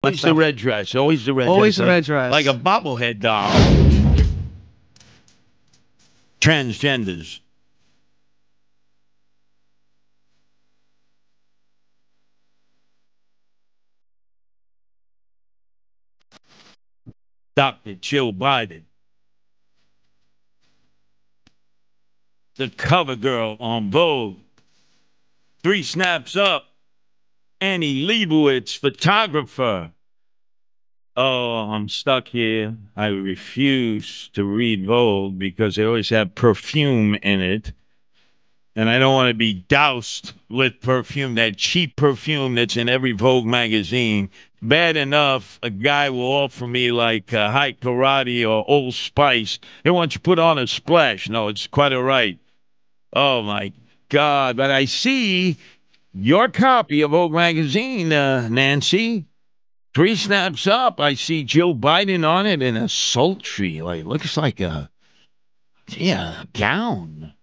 What's the red dress? Always the red dress. Always the red dress. Like a bobblehead doll. Transgenders. Dr. Jill Biden. The cover girl on Vogue. 3 snaps up. Annie Leibovitz, photographer. Oh, I'm stuck here. I refuse to read Vogue because they always have perfume in it. And I don't want to be doused with perfume, that cheap perfume that's in every Vogue magazine. Bad enough, a guy will offer me like High Karate or Old Spice. He wants you to put on a splash. No, it's quite all right. Oh, my God. But I see your copy of Vogue magazine, Nancy. 3 snaps up. I see Joe Biden on it in a sultry, like, looks like a gown.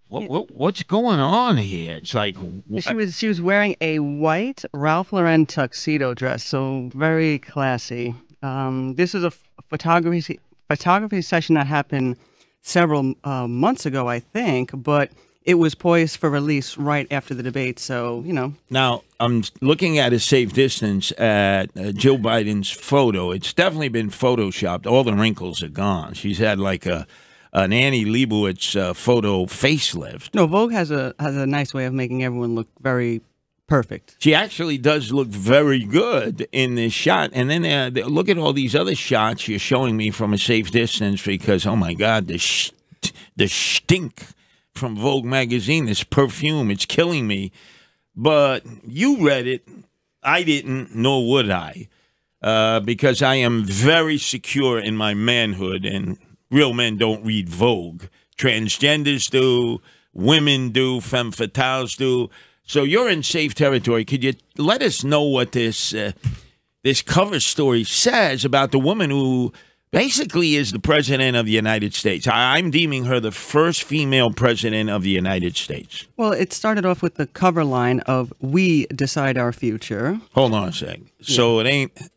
What's going on here? It's like she was wearing a white Ralph Lauren tuxedo dress, so very classy. This is a photography session that happened several months ago, I think, but it was poised for release right after the debate, so, you know. Now, I'm looking at a safe distance at Joe Biden's photo. It's definitely been photoshopped. All the wrinkles are gone. She's had like an Annie Leibovitz photo facelift. No, Vogue has a nice way of making everyone look very perfect. She actually does look very good in this shot. And then look at all these other shots you're showing me from a safe distance because, oh, my God, the stink from Vogue magazine, this perfume, it's killing me. But you read it. I didn't, nor would I, because I am very secure in my manhood, and real men don't read Vogue. Transgenders do, women do, femme fatales do. So you're in safe territory. Could you let us know what this cover story says about the woman who basically is the president of the United States? I'm deeming her the first female president of the United States. Well, it started off with the cover line of "We decide our future." Hold on a sec. So it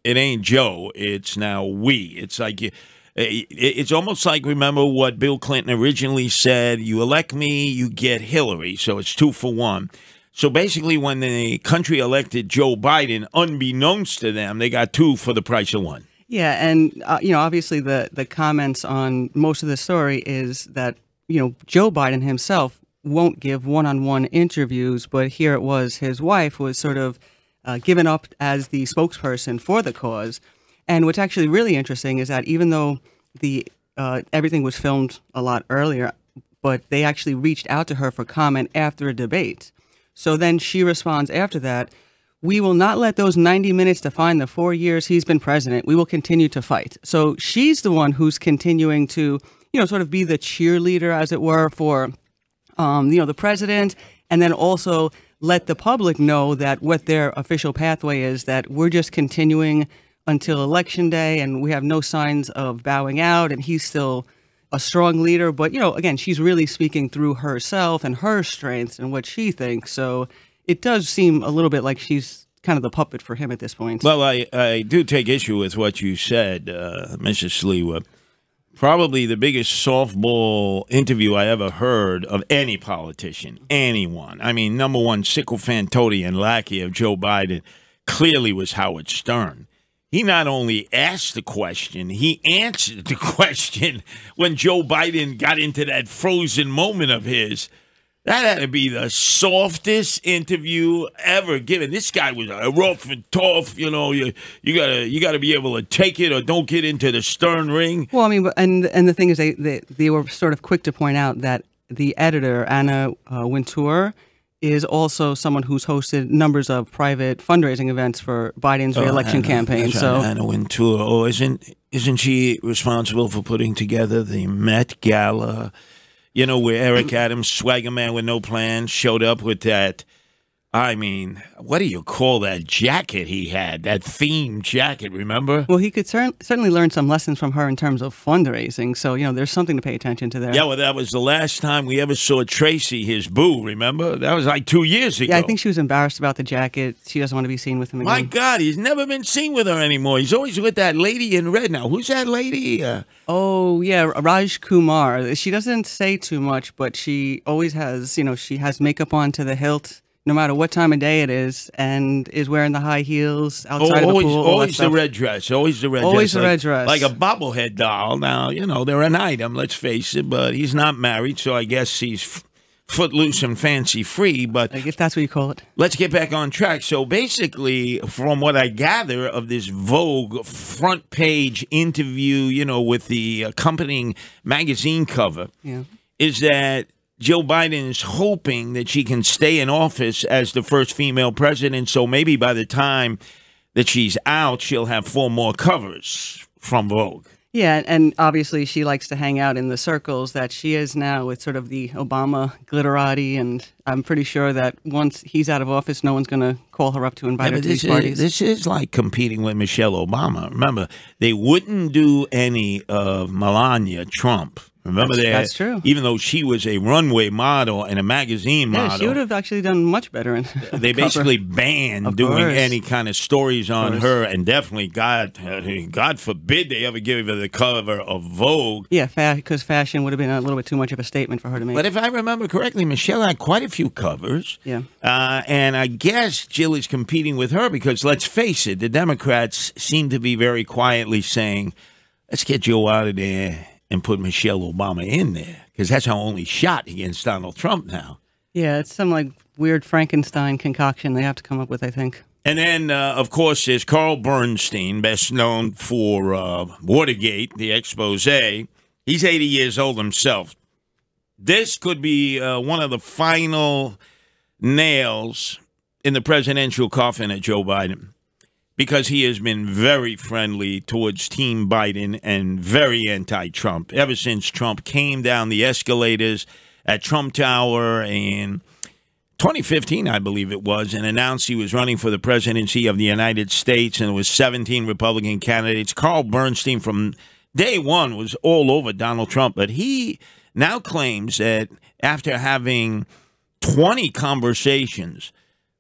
ain't Joe. It's now we. It's like it's almost like, remember what Bill Clinton originally said: "You elect me, you get Hillary." So it's 2 for 1. So basically, when the country elected Joe Biden, unbeknownst to them, they got 2 for the price of 1. Yeah, and you know, obviously the comments on most of the story is that, you know, Joe Biden himself won't give one-on-one interviews, but here it was his wife was sort of given up as the spokesperson for the cause. And what's actually really interesting is that even though the everything was filmed a lot earlier, but they actually reached out to her for comment after a debate. So then she responds after that, "We will not let those 90 minutes define the 4 years he's been president. We will continue to fight." So she's the one who's continuing to, you know, sort of be the cheerleader, as it were, for, you know, the president, and then also let the public know that what their official pathway is, that we're just continuing until Election Day, and we have no signs of bowing out, and he's still a strong leader. But, you know, again, she's really speaking through herself and her strengths and what she thinks. So it does seem a little bit like she's kind of the puppet for him at this point. Well, I do take issue with what you said, Mrs. Sliwa. Probably the biggest softball interview I ever heard of any politician, anyone. I mean, number one, sycophant, toady, and lackey of Joe Biden clearly was Howard Stern. He not only asked the question, he answered the question when Joe Biden got into that frozen moment of his. That had to be the softest interview ever given. This guy was rough and tough. You know, you gotta be able to take it or don't get into the Stern ring. Well, I mean, and the thing is, they were sort of quick to point out that the editor, Anna Wintour, is also someone who's hosted numbers of private fundraising events for Biden's reelection campaign. So Anna Wintour, oh, isn't she responsible for putting together the Met Gala? You know, where Eric Adams, swagger man with no plan, showed up with that I mean, what do you call that jacket he had? That theme jacket, remember? Well, he could certainly learn some lessons from her in terms of fundraising. So, there's something to pay attention to there. Yeah, well, that was the last time we ever saw Tracy, his boo, remember? That was like 2 years ago. Yeah, I think she was embarrassed about the jacket. She doesn't want to be seen with him again. My God, he's never been seen with her anymore. He's always with that lady in red now. Who's that lady? Oh, yeah, Raj Kumar. She doesn't say too much, but she always has, she has makeup on to the hilt, no matter what time of day it is, and is wearing the high heels outside of the pool. Always the red dress. Always the red dress. Always the red dress. Like a bobblehead doll. Now, they're an item, let's face it, but he's not married, so I guess he's footloose and fancy-free. But if that's what you call it. Let's get back on track. So basically, from what I gather of this Vogue front page interview, with the accompanying magazine cover, is that Joe Biden is hoping that she can stay in office as the first female president. So maybe by the time that she's out, she'll have 4 more covers from Vogue. Yeah, and obviously she likes to hang out in the circles that she is now with sort of the Obama glitterati, and I'm pretty sure that once he's out of office, no one's going to call her up to invite her to these parties. This is like competing with Michelle Obama. Remember, they wouldn't do any of Melania Trump. Remember that? That's true. Even though she was a runway model and a magazine model. Yeah, she would have actually done much better. They basically banned doing any kind of stories on her, and definitely, God forbid they ever give her the cover of Vogue. Yeah, because fashion would have been a little bit too much of a statement for her to make. But if I remember correctly, Michelle had quite a few covers. Yeah. And I guess Jill is competing with her because, let's face it, the Democrats seem to be very quietly saying, let's get Joe out of there and put Michelle Obama in there, because that's our only shot against Donald Trump now. Yeah, it's some like weird Frankenstein concoction they have to come up with, I think. And then, of course, there's Carl Bernstein, best known for Watergate, the expose. He's 80 years old himself. This could be one of the final nails in the presidential coffin of Joe Biden, because he has been very friendly towards Team Biden and very anti-Trump ever since Trump came down the escalators at Trump Tower in 2015, I believe it was, and announced he was running for the presidency of the United States, and there was 17 Republican candidates. Carl Bernstein from day one was all over Donald Trump, but he now claims that after having 20 conversations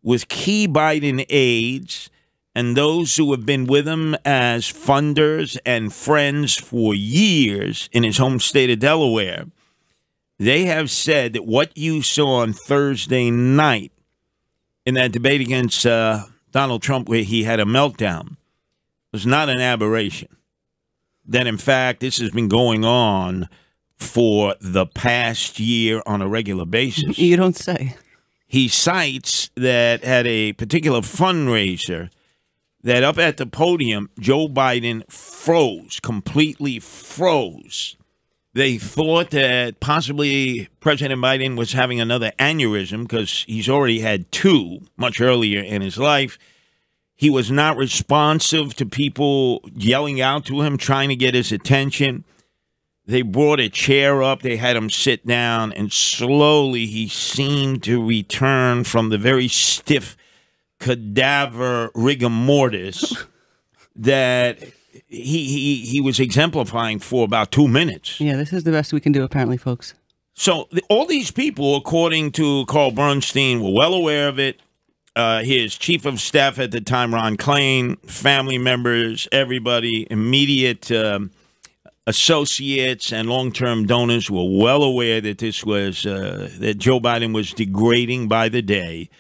with key Biden aides and those who have been with him as funders and friends for years in his home state of Delaware, they have said that what you saw on Thursday night in that debate against Donald Trump, where he had a meltdown, was not an aberration. That, in fact, this has been going on for the past year on a regular basis. You don't say. He cites that at a particular fundraiser, that up at the podium, Joe Biden froze, completely froze. They thought that possibly President Biden was having another aneurysm because he's already had 2 much earlier in his life. He was not responsive to people yelling out to him, trying to get his attention. They brought a chair up. They had him sit down, and slowly he seemed to return from the very stiff cadaver rigor mortis that he was exemplifying for about 2 minutes. Yeah, this is the best we can do, apparently, folks. So all these people, according to Carl Bernstein, were well aware of it. His chief of staff at the time, Ron Klain, family members, everybody, immediate associates and long-term donors were well aware that this was that Joe Biden was degrading by the day.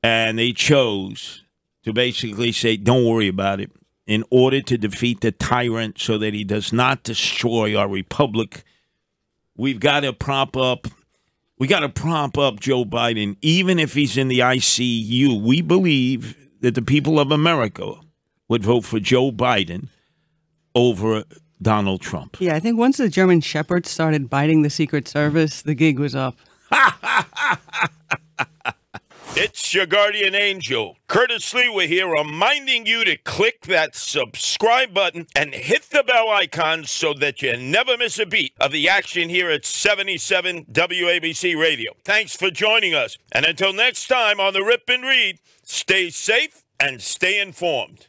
And they chose to basically say, don't worry about it, in order to defeat the tyrant so that he does not destroy our republic. We've got to prop up Joe Biden, even if he's in the ICU. We believe that the people of America would vote for Joe Biden over Donald Trump. Yeah, I think once the German Shepherds started biting the Secret Service, the gig was up. It's your guardian angel, Curtis Sliwa here, reminding you to click that subscribe button and hit the bell icon so that you never miss a beat of the action here at 77 WABC Radio. Thanks for joining us. And until next time on the Rip and Read, stay safe and stay informed.